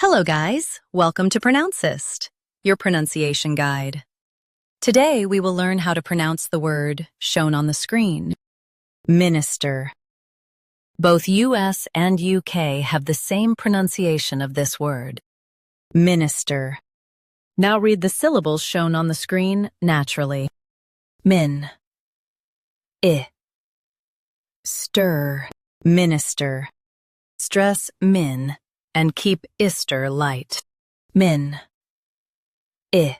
Hello guys, welcome to Pronouncist, your pronunciation guide. Today we will learn how to pronounce the word shown on the screen. Minister. Both US and UK have the same pronunciation of this word. Minister. Now read the syllables shown on the screen naturally. Min. I. Stir. Minister. Stress min and keep ister light. Min. I.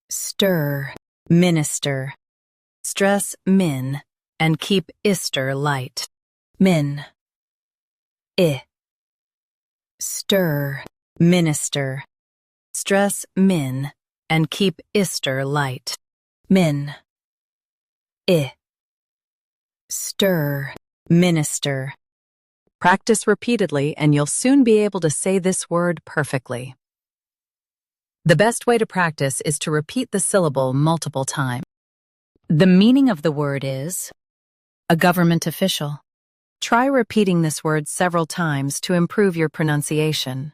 Stir. Minister. Stress min and keep ister light. Min. I. Stir. Minister. Stress min and keep ister light. Min. I. Stir. Minister. Practice repeatedly and you'll soon be able to say this word perfectly. The best way to practice is to repeat the syllable multiple times. The meaning of the word is a government official. Try repeating this word several times to improve your pronunciation.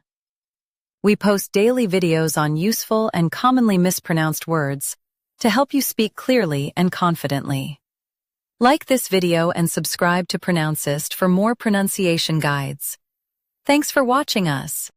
We post daily videos on useful and commonly mispronounced words to help you speak clearly and confidently. Like this video and subscribe to Pronouncist for more pronunciation guides. Thanks for watching us.